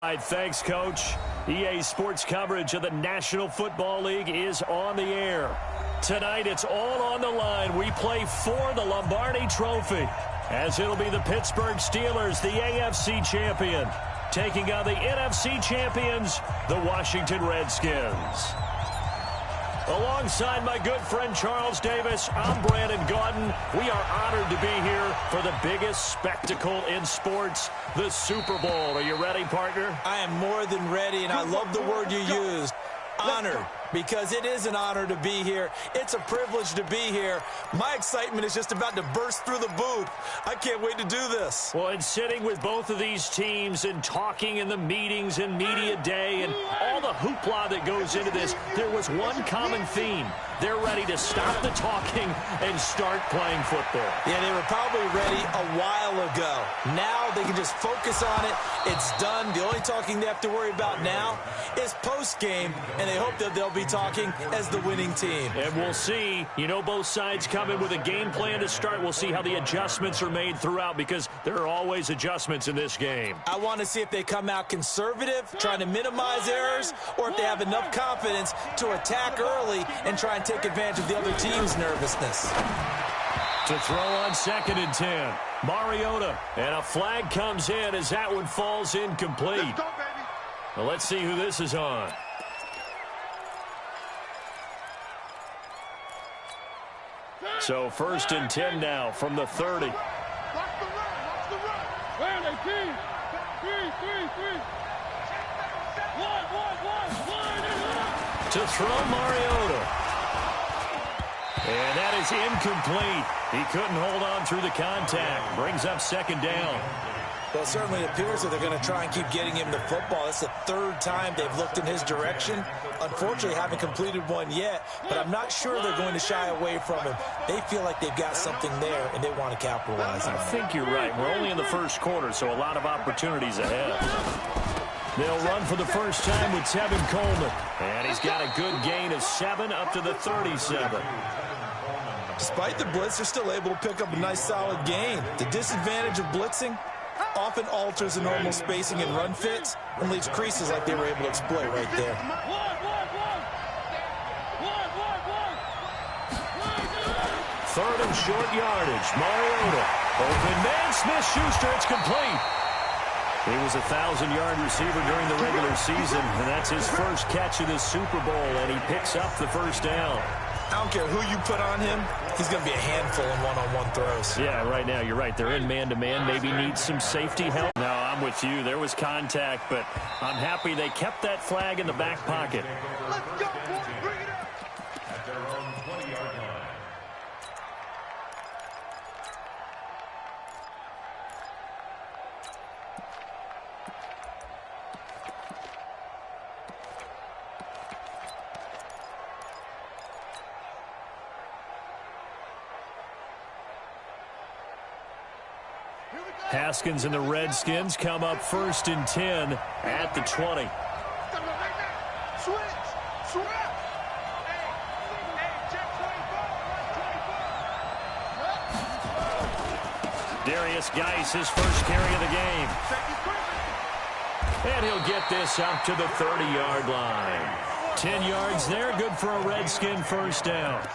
All right, thanks, Coach. EA Sports coverage of the National Football League is on the air. Tonight, it's all on the line. We play for the Lombardi Trophy, as it'll be the Pittsburgh Steelers, the AFC champion, taking on the NFC champions, the Washington Redskins. Alongside my good friend Charles Davis, I'm Brandon Gaudin. We are honored to be here for the biggest spectacle in sports, the Super Bowl. Are you ready, partner? I am more than ready, and I love the word you used, honored, because it is an honor to be here. It's a privilege to be here. My excitement is just about to burst through the booth. I can't wait to do this. Well, and sitting with both of these teams and talking in the meetings and media day and all the hoopla that goes into this, there was one common theme. They're ready to stop the talking and start playing football. Yeah, they were probably ready a while ago. Now they can just focus on it. It's done. The only talking they have to worry about now is post-game, and they hope that they'll be talking as the winning team. And we'll see. You know, both sides come in with a game plan to start. We'll see how the adjustments are made throughout, because there are always adjustments in this game. I want to see if they come out conservative, trying to minimize errors, or if they have enough confidence to attack early and try and take advantage of the other team's nervousness. To throw on 2nd and 10. Mariota, and a flag comes in as that one falls incomplete. Let's go, baby. Well, let's see who this is on. So 1st and 10 now from the 30. Watch the run. Watch the run. Where are they? Three. One. To throw Mariota. And that is incomplete. He couldn't hold on through the contact. Brings up 2nd down. Well, it certainly appears that they're going to try and keep getting him the football. That's the 3rd time they've looked in his direction. Unfortunately, haven't completed one yet, but I'm not sure they're going to shy away from him. They feel like they've got something there, and they want to capitalize on it. I think you're right. We're only in the 1st quarter, so a lot of opportunities ahead. They'll run for the first time with Tevin Coleman. And he's got a good gain of 7 up to the 37. Despite the blitz, they're still able to pick up a nice solid gain. The disadvantage of blitzing often alters the normal spacing and run fits and leaves creases like they were able to exploit right there. 3rd and short yardage. Mariota. Open man. Smith-Schuster. It's complete. He was a 1,000-yard receiver during the regular season, and that's his first catch of this Super Bowl, and he picks up the 1st down. I don't care who you put on him, he's going to be a handful in one-on-one throws. Yeah, right now, you're right. They're in man-to-man, maybe need some safety help. No, I'm with you. There was contact, but I'm happy they kept that flag in the back pocket. Let's go, boy. Bring it up. Haskins and the Redskins come up 1st and 10 at the 20. Switch. Darius Geis, his first carry of the game. And he'll get this up to the 30-yard line. 10 yards there, good for a Redskin 1st down.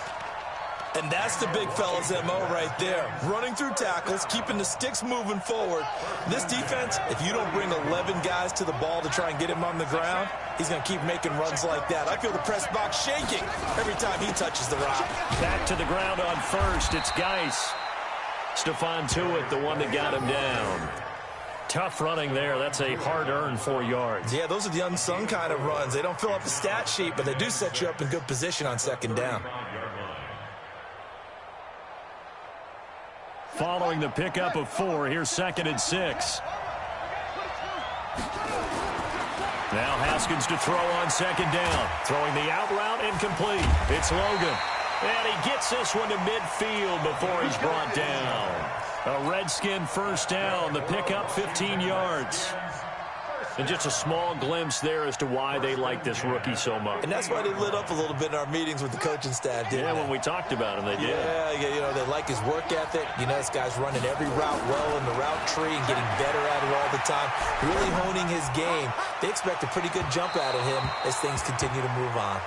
And that's the big fella's MO right there. Running through tackles, keeping the sticks moving forward. This defense, if you don't bring 11 guys to the ball to try and get him on the ground, he's going to keep making runs like that. I feel the press box shaking every time he touches the rock. Back to the ground on 1st. It's Geis. Stephon Tuitt, the one that got him down. Tough running there. That's a hard-earned 4 yards. Yeah, those are the unsung kind of runs. They don't fill up the stat sheet, but they do set you up in good position on 2nd down. Following the pickup of 4, here's 2nd and 6. Now Haskins to throw on 2nd down. Throwing the out route incomplete. It's Logan. And he gets this one to midfield before he's brought down. A Redskin 1st down. The pickup 15 yards. And just a small glimpse there as to why they like this rookie so much. And that's why they lit up a little bit in our meetings with the coaching staff, didn't they? When we talked about him, they did. Yeah, you know, they like his work ethic. You know, this guy's running every route well in the route tree and getting better at it all the time, really honing his game. They expect a pretty good jump out of him as things continue to move on.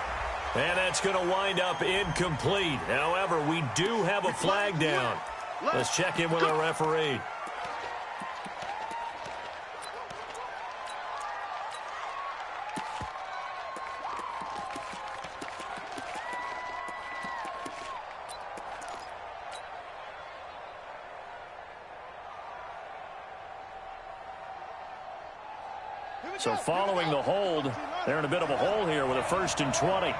And that's going to wind up incomplete. However, we do have a flag down. Let's check in with our referee. So following the hold, they're in a bit of a hole here with a 1st and 20.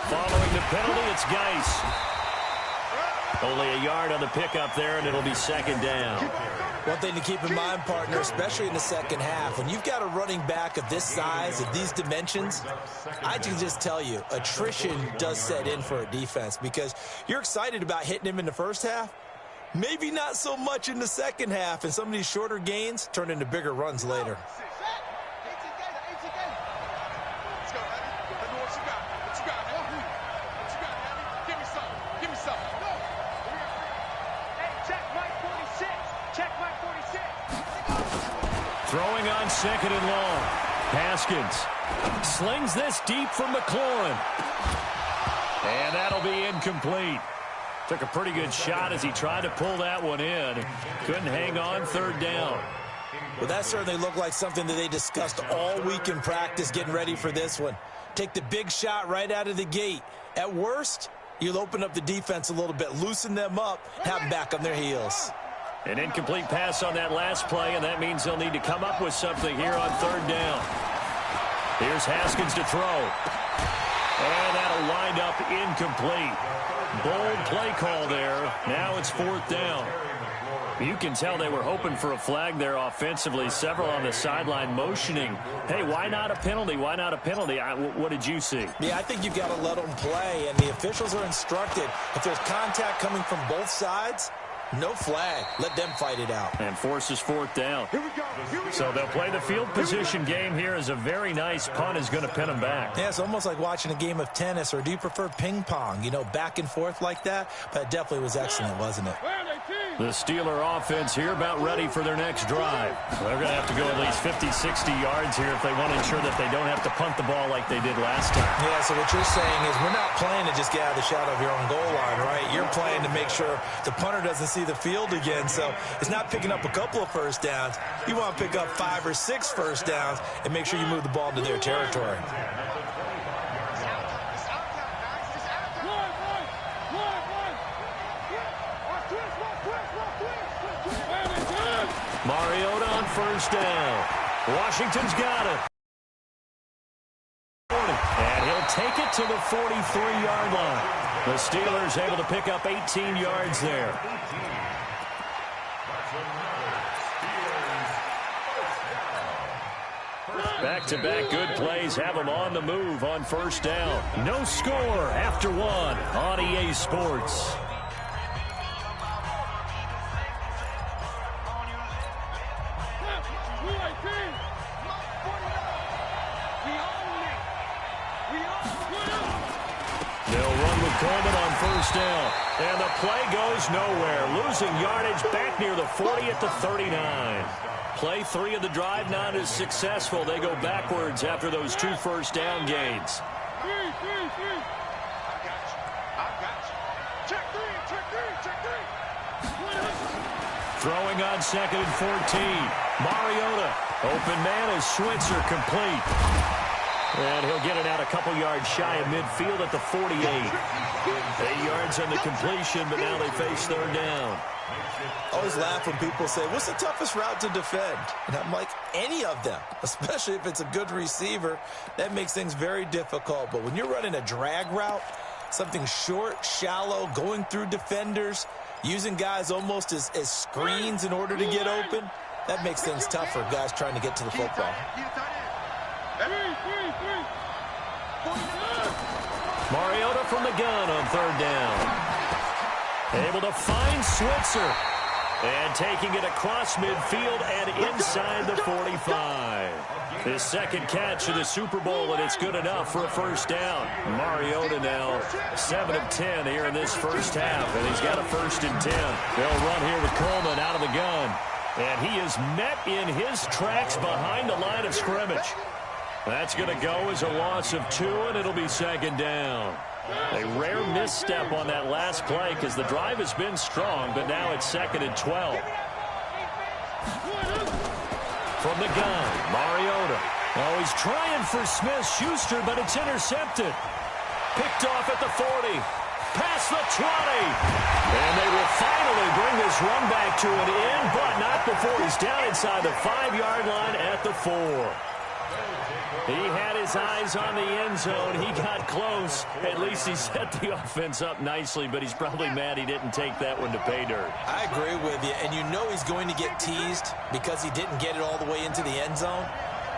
Following the penalty, it's Geis. Only a yard on the pickup there, and it'll be 2nd down. One thing to keep in mind, partner, especially in the second half, when you've got a running back of this size, of these dimensions, I can just tell you, attrition does set in for a defense because you're excited about hitting him in the first half. Maybe not so much in the second half, and some of these shorter gains turn into bigger runs later. Throwing on 2nd and long. Haskins slings this deep from McLaurin. And that'll be incomplete. Took a pretty good shot as he tried to pull that one in. Couldn't hang on, 3rd down. Well, that certainly looked like something that they discussed all week in practice getting ready for this one. Take the big shot right out of the gate. At worst, you'll open up the defense a little bit, loosen them up, have them back on their heels. An incomplete pass on that last play, and that means they'll need to come up with something here on 3rd down. Here's Haskins to throw. And that'll wind up incomplete. Bold play call there. Now it's 4th down. You can tell they were hoping for a flag there offensively. Several on the sideline motioning. Hey, why not a penalty? Why not a penalty? What did you see? Yeah, I think you've got to let them play, and the officials are instructed. If there's contact coming from both sides, no flag. Let them fight it out. And forces 4th down. So they'll play the field position game here as a very nice punt is going to pin them back. Yeah, it's almost like watching a game of tennis, or do you prefer ping pong? You know, back and forth like that? But it definitely was excellent, wasn't it? The Steeler offense here about ready for their next drive. They're going to have to go at least 50, 60 yards here if they want to ensure that they don't have to punt the ball like they did last time. Yeah, so what you're saying is we're not playing to just get out of the shadow of your own goal line, right? You're playing to make sure the punter doesn't see the field again. So it's not picking up a couple of first downs. You want to pick up 5 or 6 first downs and make sure you move the ball into their territory. Mariota on 1st down. Washington's got it. And he'll take it to the 43-yard line. The Steelers able to pick up 18 yards there. Back-to-back good plays have them on the move on 1st down. No score after 1 on EA Sports. Coleman on 1st down. And the play goes nowhere. Losing yardage back near the 40 at the 39. Play 3 of the drive not as successful. They go backwards after those 2 first down gains. Throwing on 2nd and 14. Mariota. Open man is Switzer complete. And he'll get it out a couple yards shy of midfield at the 48. 8 yards on the completion, but now they face 3rd down. I always laugh when people say, what's the toughest route to defend? And I'm like, any of them, especially if it's a good receiver. That makes things very difficult. But when you're running a drag route, something short, shallow, going through defenders, using guys almost as screens in order to get open, that makes things tough for guys trying to get to the football. Mariota from the gun on 3rd down. Able to find Switzer. And taking it across midfield and inside the 45. His second catch of the Super Bowl, and it's good enough for a first down. Mariota now 7 of 10 here in this first half, and he's got a 1st and 10. They'll run here with Coleman out of the gun. And he is met in his tracks behind the line of scrimmage. That's going to go as a loss of 2, and it'll be 2nd down. A rare misstep on that last play because the drive has been strong, but now it's 2nd and 12. From the gun, Mariota. Oh, he's trying for Smith-Schuster, but it's intercepted. Picked off at the 40. Past the 20. And they will finally bring this run back to an end, but not before he's down inside the 5-yard line at the 4. He had his eyes on the end zone. He got close. At least he set the offense up nicely, but he's probably mad he didn't take that one to pay dirt. I agree with you, and you know he's going to get teased because he didn't get it all the way into the end zone.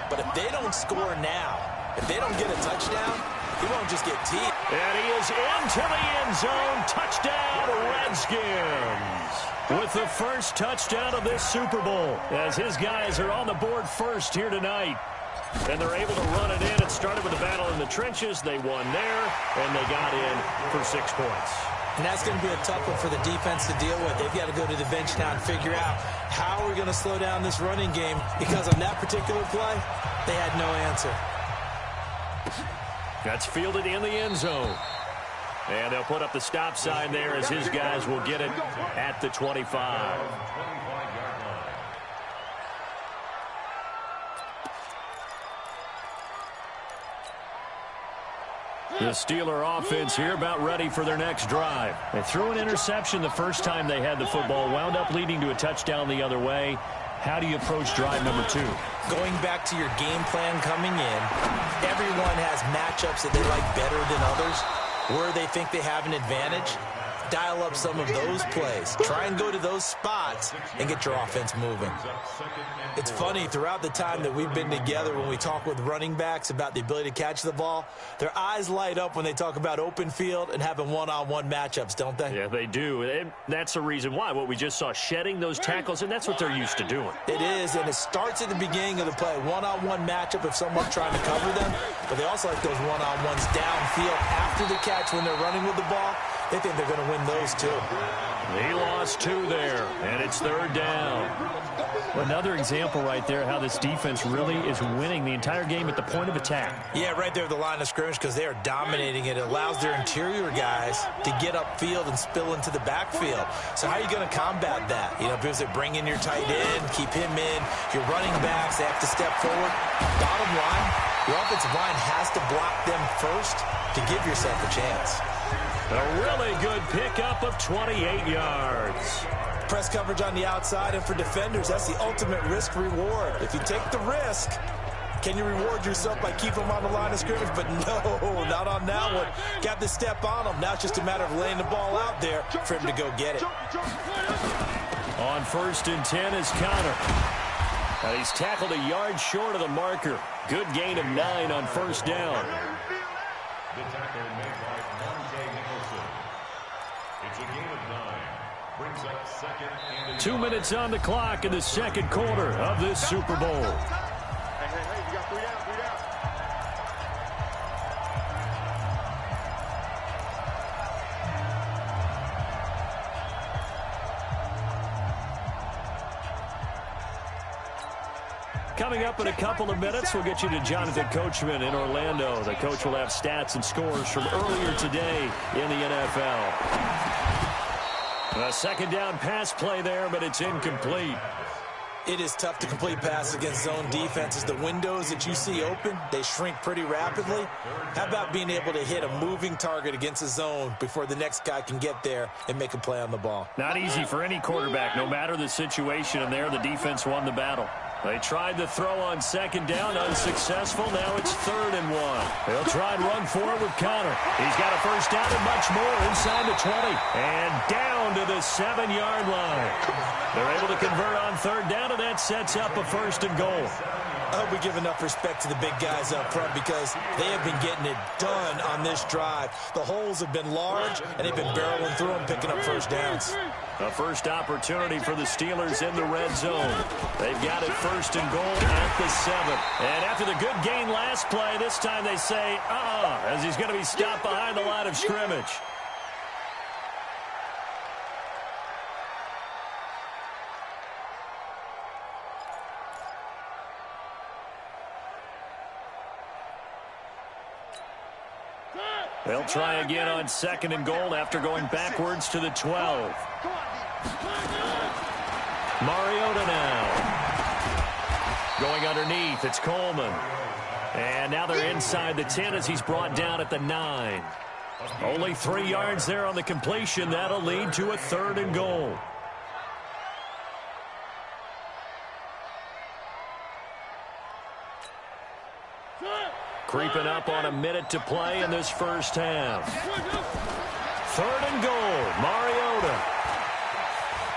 But if they don't score now, if they don't get a touchdown, he won't just get teased. And he is into the end zone. Touchdown, Redskins. With the first touchdown of this Super Bowl, as his guys are on the board first here tonight. And they're able to run it in. It started with a battle in the trenches. They won there, and they got in for 6 points. And that's going to be a tough one for the defense to deal with. They've got to go to the bench now and figure out how we're going to slow down this running game, because on that particular play, they had no answer. That's fielded in the end zone. And they'll put up the stop sign there as his guys will get it at the 25. The Steeler offense here about ready for their next drive. They threw an interception the first time they had the football, wound up leading to a touchdown the other way. How do you approach drive number 2? Going back to your game plan coming in, everyone has matchups that they like better than others, where they think they have an advantage. Dial up some of those plays. Try and go to those spots and get your offense moving. It's funny, throughout the time that we've been together, when we talk with running backs about the ability to catch the ball, their eyes light up when they talk about open field and having one-on-one matchups, don't they? Yeah, they do. And that's the reason why. What we just saw, shedding those tackles, and that's what they're used to doing. It is, and it starts at the beginning of the play. One-on-one matchup if someone's trying to cover them, but they also like those one-on-ones downfield after the catch when they're running with the ball. They think they're going to win those too. He lost 2 there, and it's 3rd down. Another example right there how this defense really is winning the entire game at the point of attack. Yeah, right there at the line of scrimmage, because they are dominating it. It allows their interior guys to get upfield and spill into the backfield. So how are you going to combat that? You know, because they bring in your tight end, keep him in. Your running backs, they have to step forward. Bottom line, your offensive line has to block them first to give yourself a chance. A really good pickup of 28 yards. Press coverage on the outside, and for defenders, that's the ultimate risk-reward. If you take the risk, can you reward yourself by keeping them on the line of scrimmage? But no, not on that one. Got the step on them. Now it's just a matter of laying the ball out there for him to go get it. On 1st and 10 is Connor. And he's tackled a yard short of the marker. Good gain of 9 on 1st down. The tackle made by Monte Nicholson. It's a gain of 9. Brings up 2nd and 2 minutes on the clock in the 2nd quarter of this Super Bowl. Hey, you got 3 down, 3 down. Coming up in a couple of minutes, we'll get you to Jonathan Coachman in Orlando. The coach will have stats and scores from earlier today in the NFL. A 2nd down pass play there, but it's incomplete. It is tough to complete passes against zone defenses. The windows that you see open, they shrink pretty rapidly. How about being able to hit a moving target against a zone before the next guy can get there and make a play on the ball? Not easy for any quarterback, no matter the situation, and there the defense won the battle. They tried to throw on 2nd down, unsuccessful. Now it's 3rd and 1. They'll try and run forward with Connor. He's got a 1st down and much more inside the 20. And down to the 7-yard line. They're able to convert on 3rd down, and that sets up a 1st and goal. I hope we give enough respect to the big guys up front, because they have been getting it done on this drive. The holes have been large, and they've been barreling through them, picking up 1st downs. A first opportunity for the Steelers in the red zone. They've got it 1st and goal at the 7. And after the good gain last play, this time they say, as he's going to be stopped behind the line of scrimmage. They'll try again on 2nd and goal after going backwards to the 12. Mariota now. Going underneath, it's Coleman. And now they're inside the 10 as he's brought down at the 9. Only 3 yards there on the completion. That'll lead to a 3rd and goal. Creeping up on a minute to play in this first half. 3rd and goal. Mariota.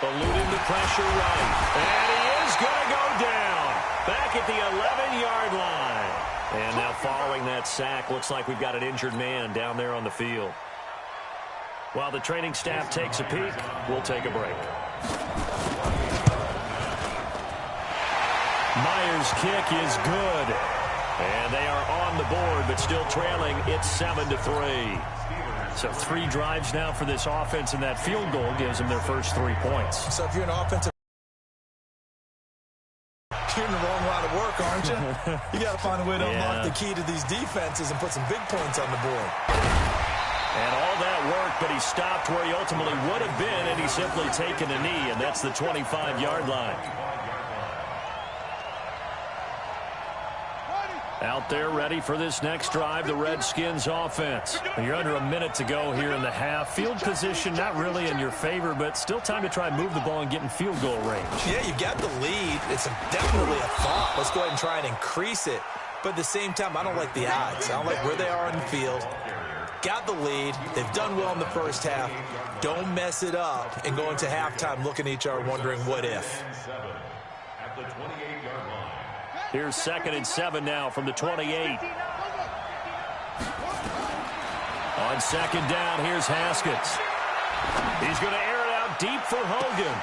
Eluding the pressure right. And he is going to go down. Back at the 11-yard line. And now following that sack, looks like we've got an injured man down there on the field. While the training staff takes a peek, we'll take a break. Myers' kick is good. And they are on the board, but still trailing. It's 7-3. So 3 drives now for this offense, and that field goal gives them their first 3 points. So if you're an offensive, you're in the wrong line of work, aren't you? You got to find a way to unlock the key to these defenses and put some big points on the board. And all that work, but he stopped where he ultimately would have been, and he's simply taken a knee, and that's the 25-yard line. Out there ready for this next drive, the Redskins offense. You're under a minute to go here in the half. Field position not really in your favor, but still time to try and move the ball and get in field goal range. Yeah, you've got the lead. It's definitely a thought. Let's go ahead and try and increase it. But at the same time, I don't like the odds. I don't like where they are on the field. Got the lead. They've done well in the first half. Don't mess it up and go into halftime looking at each other wondering what if. At the 28-yard line. Here's 2nd and 7 now from the 28. On 2nd down, here's Haskins. He's going to air it out deep for Hogan.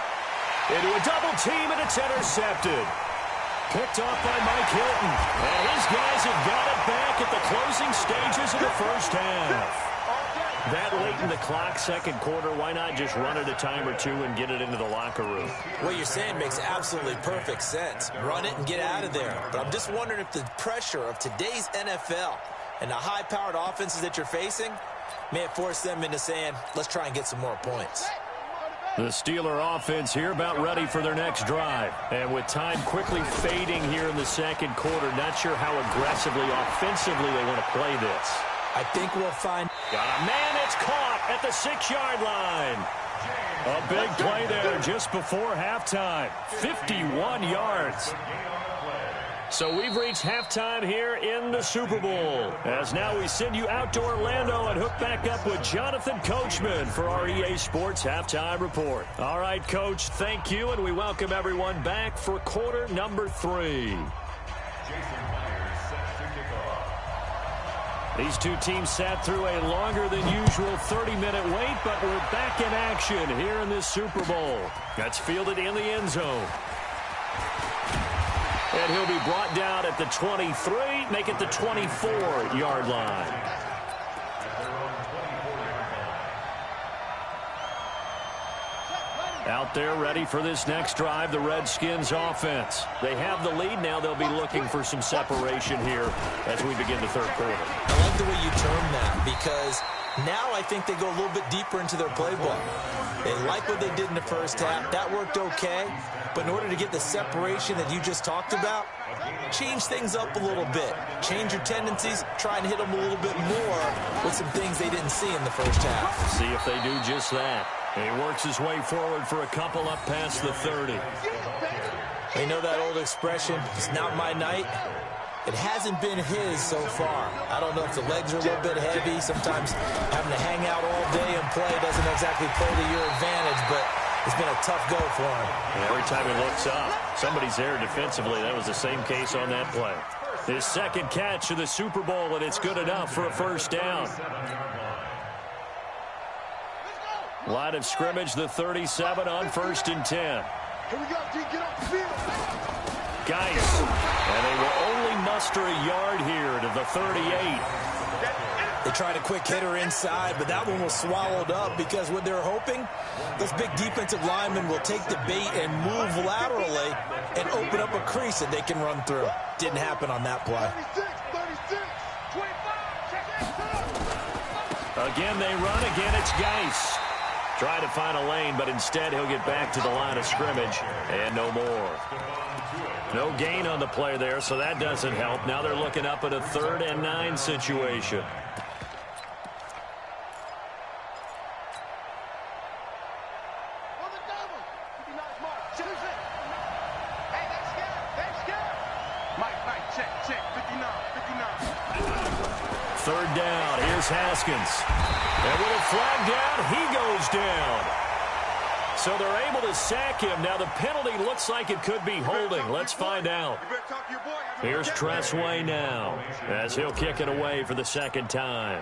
Into a double team, and it's intercepted. Picked off by Mike Hilton. And his guys have got it back at the closing stages of the first half. That late in the clock, 2nd quarter, why not just run it a time or 2 and get it into the locker room? What you're saying makes absolutely perfect sense. Run it and get out of there. But I'm just wondering if the pressure of today's NFL and the high-powered offenses that you're facing may have forced them into saying, let's try and get some more points. The Steeler offense here about ready for their next drive. And with time quickly fading here in the 2nd quarter, not sure how aggressively, offensively they want to play this. I think we'll find. Got a man, it's caught at the 6-yard line. A big play there just before halftime. 51 yards. So we've reached halftime here in the Super Bowl. As now we send you out to Orlando and hook back up with Jonathan Coachman for our EA Sports Halftime Report. All right, Coach, thank you, and we welcome everyone back for quarter number 3. These two teams sat through a longer than usual 30-minute wait, but we're back in action here in this Super Bowl. That's fielded in the end zone. And he'll be brought down at the 23, make it the 24-yard line. Out there ready for this next drive, the Redskins offense. They have the lead now. They'll be looking for some separation here as we begin the 3rd quarter. I like the way you term that because now I think they go a little bit deeper into their playbook. They like what they did in the first half. That worked okay. But in order to get the separation that you just talked about, change things up a little bit. Change your tendencies. Try and hit them a little bit more with some things they didn't see in the first half. See if they do just that. He works his way forward for a couple up past the 30. You know that old expression, it's not my night? It hasn't been his so far. I don't know if the legs are a little bit heavy. Sometimes having to hang out all day and play doesn't exactly play to your advantage, but it's been a tough go for him. Every time he looks up, somebody's there defensively. That was the same case on that play. His 2nd catch of the Super Bowl, and it's good enough for a first down. Line of scrimmage, the 37 on 1st and 10. Here we go, D. Get off the field. Geis. And they will only muster a yard here to the 38. They tried a quick hitter inside, but that one was swallowed up because what they're hoping, those big defensive linemen will take the bait and move laterally and open up a crease that they can run through. Didn't happen on that play. 36, 25, check it. Again, they run. Again, it's Geis. Try to find a lane, but instead he'll get back to the line of scrimmage, and no more. No gain on the play there, so that doesn't help. Now they're looking up at a 3rd and 9 situation. Third down. Here's Haskins. And with a flag down, he goes down. So they're able to sack him. Now the penalty looks like it could be holding. Let's find out. Here's Tressway now as he'll kick it away for the 2nd time.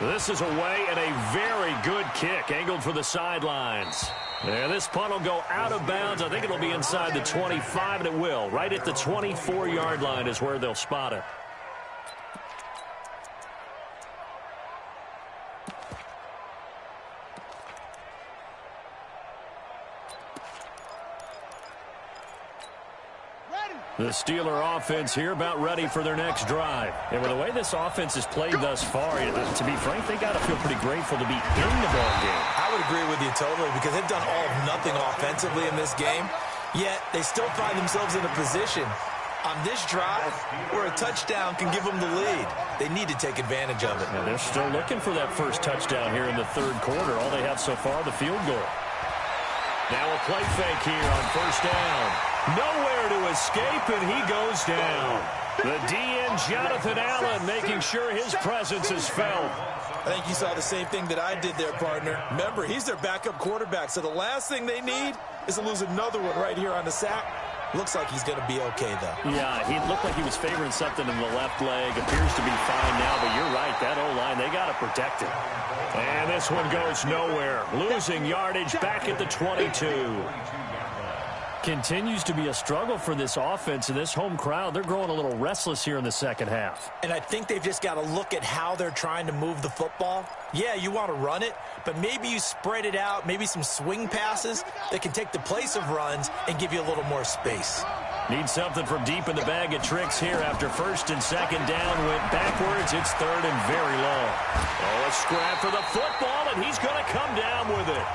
This is away and a very good kick angled for the sidelines. And this punt will go out of bounds. I think it'll be inside the 25, and it will. Right at the 24-yard line is where they'll spot it. The Steeler offense here about ready for their next drive. And with the way this offense has played thus far, to be frank, they got to feel pretty grateful to be in the ball game. I would agree with you totally because they've done all of nothing offensively in this game, yet they still find themselves in a position on this drive where a touchdown can give them the lead. They need to take advantage of it. Now they're still looking for that first touchdown here in the 3rd quarter. All they have so far, the field goal. Now a play fake here on 1st down. Nowhere to escape, and he goes down. The DN, Jonathan Allen, making sure his presence is felt. I think you saw the same thing that I did there, partner. Remember, he's their backup quarterback, so the last thing they need is to lose another one right here on the sack. Looks like he's going to be okay, though. Yeah, he looked like he was favoring something in the left leg. Appears to be fine now, but you're right. That O-line, they got to protect it. And this one goes nowhere. Losing yardage back at the 22. Continues to be a struggle for this offense and this home crowd. They're growing a little restless here in the 2nd half. And I think they've just got to look at how they're trying to move the football. Yeah, you want to run it, but maybe you spread it out, maybe some swing passes that can take the place of runs and give you a little more space. Need something from deep in the bag of tricks here after 1st and 2nd down. Went backwards. It's 3rd and very long. Oh, a scrap for the football, and he's going to come down with it.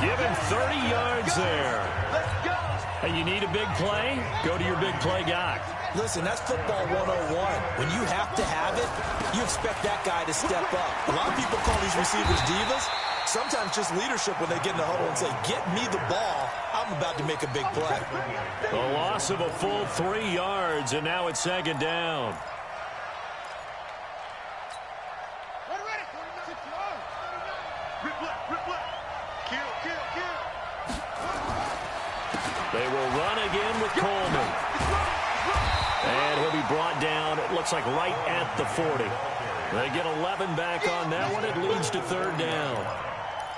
Give him 30 yards there. Hey, you need a big play? Go to your big play guy. Listen, that's football 101. When you have to have it, you expect that guy to step up. A lot of people call these receivers divas. Sometimes just leadership when they get in the huddle and say, get me the ball. I'm about to make a big play. A loss of a full 3 yards, and now it's 2nd down. They will run again with Coleman. And he'll be brought down, it looks like right at the 40. They get 11 back on that one. It leads to 3rd down.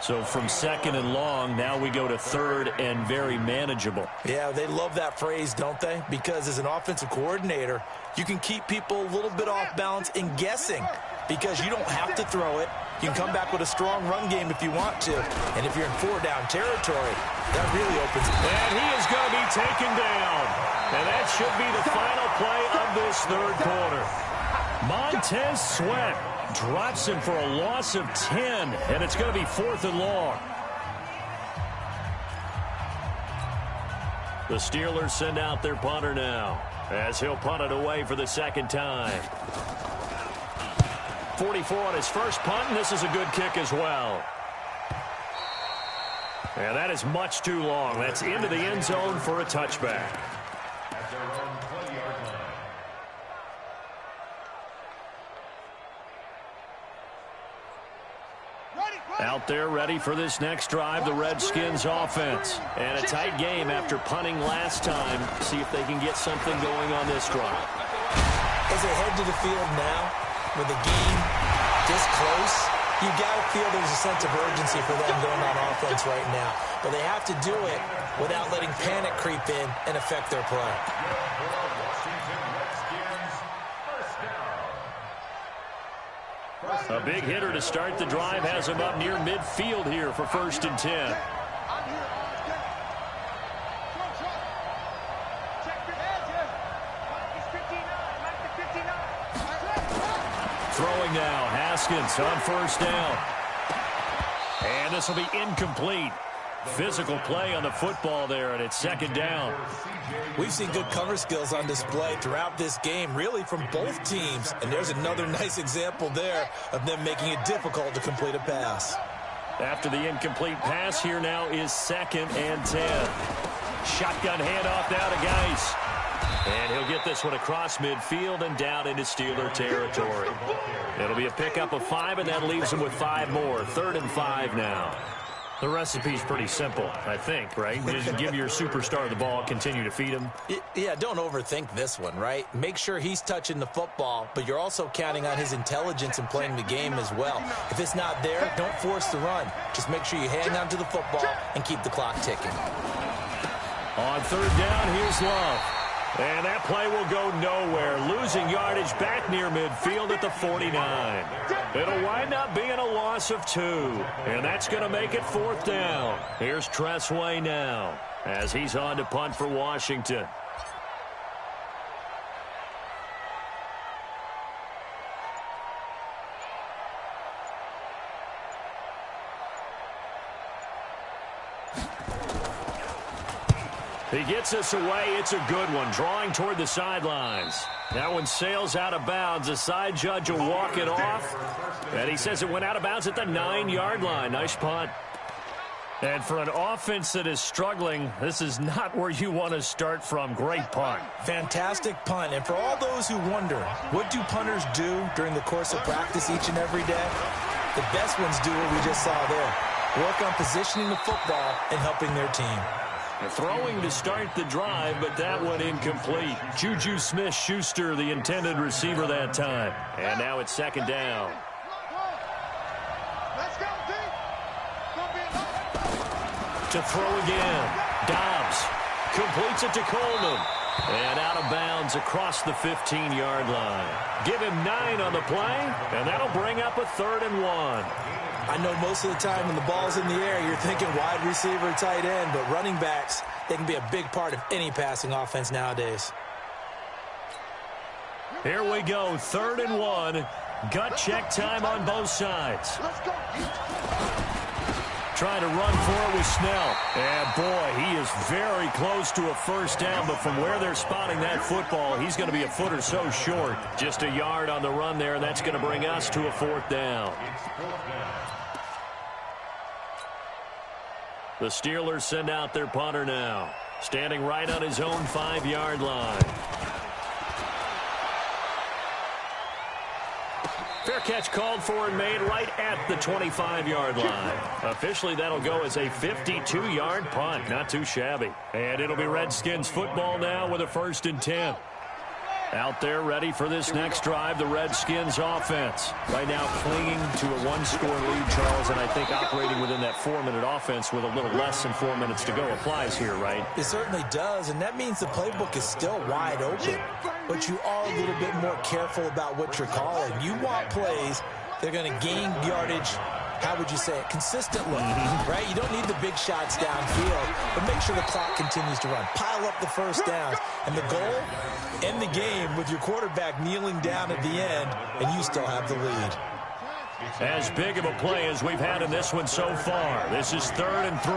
So from 2nd and long, now we go to 3rd and very manageable. Yeah, they love that phrase, don't they? Because as an offensive coordinator, you can keep people a little bit off balance and guessing because you don't have to throw it. You can come back with a strong run game if you want to. And if you're in 4-down territory, that really opens it. And he is going to be taken down. And that should be the final play of this 3rd quarter. Montez Sweat drops him for a loss of 10, and it's going to be 4th and long. The Steelers send out their punter now as he'll punt it away for the 2nd time. 44 on his first punt, and this is a good kick as well. And that is much too long. That's into the end zone for a touchback. Out there ready for this next drive, the Redskins offense. And a tight game after punting last time. See if they can get something going on this drive. As they head to the field now, with the game this close, You got to feel there's a sense of urgency for them going on offense right now. But they have to do it without letting panic creep in and affect their play. A big hitter to start the drive has him up near midfield here for 1st and 10. Throwing now, Haskins on 1st down. And this will be incomplete. Physical play on the football there, and it's 2nd down. We've seen good cover skills on display throughout this game, really from both teams. And there's another nice example there of them making it difficult to complete a pass. After the incomplete pass, here now is 2nd and 10. Shotgun handoff now to Geis. And he'll get this one across midfield and down into Steeler territory. It'll be a pickup of 5, and that leaves him with 5 more. 3rd and 5 now. The recipe's pretty simple, I think, right? You just give your superstar the ball, continue to feed him. Yeah, don't overthink this one, right? Make sure he's touching the football, but you're also counting on his intelligence in playing the game as well. If it's not there, don't force the run. Just make sure you hang on to the football and keep the clock ticking. On 3rd down, here's Love. And that play will go nowhere. Losing yardage back near midfield at the 49. It'll wind up being a loss of 2. And that's going to make it 4th down. Here's Tressway now as he's on to punt for Washington. He gets us away. It's a good one. Drawing toward the sidelines. That one sails out of bounds. The side judge will walk it off. And he says it went out of bounds at the 9-yard line. Nice punt. And for an offense that is struggling, this is not where you want to start from. Great punt. Fantastic punt. And for all those who wonder, what do punters do during the course of practice each and every day? The best ones do what we just saw there. Work on positioning the football and helping their team. Throwing to start the drive, but that one incomplete. Juju Smith-Schuster, the intended receiver that time. And now it's 2nd down. Let's go, team. To throw again. Dobbs completes it to Coleman. And out of bounds across the 15-yard line. Give him 9 on the play, and that'll bring up a 3rd and 1. I know most of the time when the ball's in the air, you're thinking wide receiver, tight end, but running backs, they can be a big part of any passing offense nowadays. Here we go, 3rd and 1. Gut check time on both sides. Let's go. Trying to run for it with Snell. And, boy, he is very close to a 1st down, but from where they're spotting that football, he's going to be a foot or so short. Just a yard on the run there, and that's going to bring us to a 4th down. The Steelers send out their punter now, standing right on his own 5-yard line. Fair catch called for and made right at the 25-yard line. Officially, that'll go as a 52-yard punt. Not too shabby. And it'll be Redskins football now with a 1st and 10. Out there ready for this next drive, the Redskins offense. Right now clinging to a 1-score lead, Charles, and I think operating within that 4-minute offense with a little less than 4 minutes to go applies here, right? It certainly does, and that means the playbook is still wide open. But you are a little bit more careful about what you're calling. You want plays that are going to gain yardage, how would you say it, consistently, right? You don't need the big shots downfield, but make sure the clock continues to run. Pile up the 1st downs, and the goal, end the game with your quarterback kneeling down at the end, and you still have the lead. As big of a play as we've had in this one so far. This is 3rd and 3.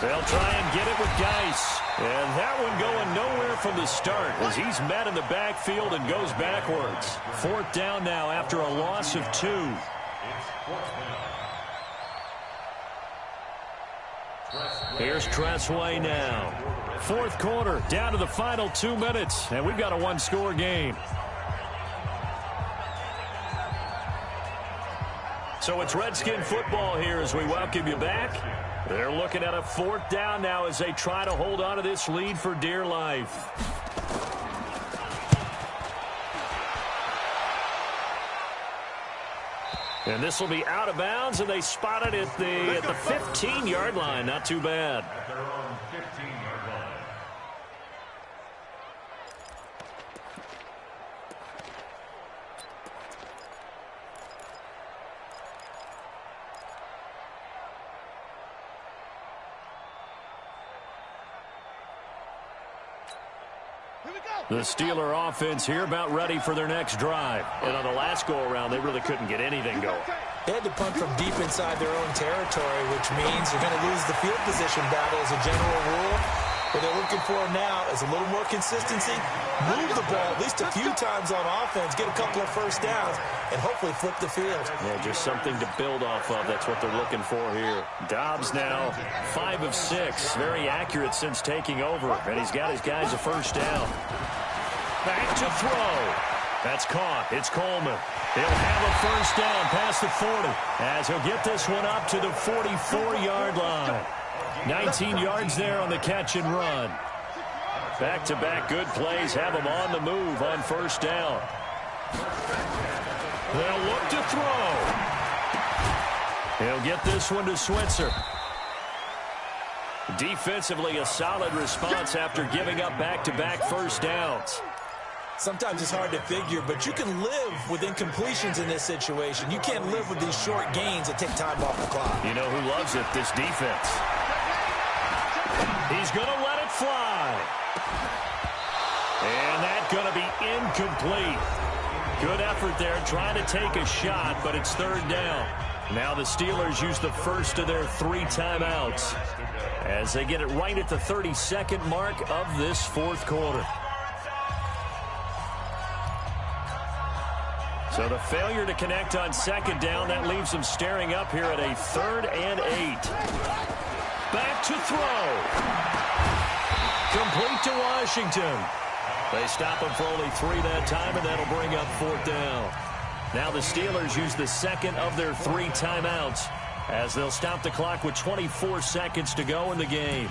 They'll try and get it with Geis. And that one going nowhere from the start as he's met in the backfield and goes backwards. 4th down now after a loss of 2. Here's Tressway now. 4th quarter, down to the final 2 minutes, and we've got a 1-score game. So it's Redskin football here as we welcome you back. They're looking at a 4th down now as they try to hold on to this lead for dear life. And this will be out of bounds, and they spot it at the 15-yard line. Not too bad. At their own 15-yard line. The Steeler offense here about ready for their next drive. And on the last go-around, they really couldn't get anything going. They had to punt from deep inside their own territory, which means you're going to lose the field position battle as a general rule. What they're looking for now is a little more consistency, move the ball at least a few times on offense, get a couple of first downs, and hopefully flip the field. Yeah, just something to build off of. That's what they're looking for here. Dobbs now 5 of 6. Very accurate since taking over. And he's got his guys a first down. Back to throw. That's caught. It's Coleman. He'll have a first down past the 40 as he'll get this one up to the 44-yard line. 19 yards there on the catch and run. Back-to-back good plays have him on the move on first down. They'll look to throw. He'll get this one to Switzer. Defensively, a solid response after giving up back-to-back first downs. Sometimes it's hard to figure, but you can live with incompletions in this situation. You can't live with these short gains that take time off the clock. You know who loves it? This defense. He's going to let it fly. And that's going to be incomplete. Good effort there trying to take a shot, but it's third down. Now the Steelers use the first of their 3 timeouts as they get it right at the 32nd mark of this fourth quarter. So the failure to connect on second down, that leaves them staring up here at a 3rd and 8. Back to throw. Complete to Washington. They stop him for only 3 that time, and that'll bring up 4th down. Now the Steelers use the second of their 3 timeouts as they'll stop the clock with 24 seconds to go in the game.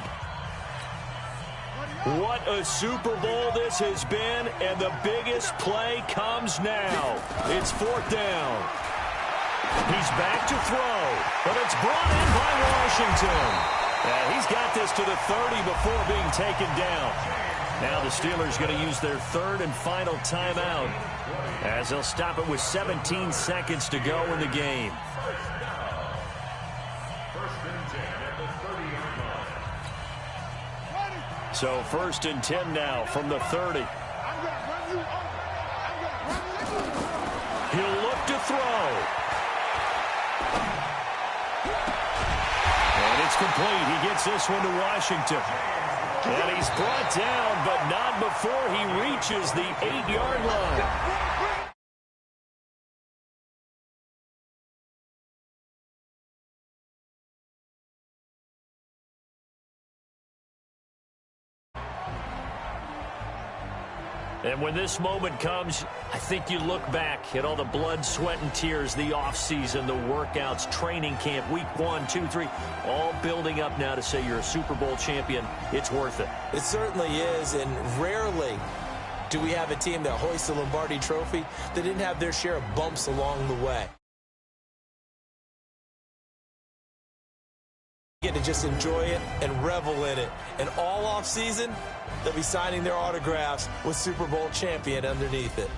What a Super Bowl this has been, and the biggest play comes now. It's 4th down. He's back to throw, but it's brought in by Washington. He's got this to the 30 before being taken down. Now the Steelers going to use their 3rd and final timeout as they'll stop it with 17 seconds to go in the game. So 1st and 10 now from the 30. He'll look to throw. And it's complete. He gets this one to Washington. And he's brought down, but not before he reaches the 8-yard line. And when this moment comes, I think you look back at all the blood, sweat, and tears, the offseason, the workouts, training camp, week 1, 2, 3, all building up now to say you're a Super Bowl champion. It's worth it. It certainly is, and rarely do we have a team that hoists the Lombardi Trophy that didn't have their share of bumps along the way. Get to just enjoy it and revel in it. And all off season, they'll be signing their autographs with Super Bowl champion underneath it.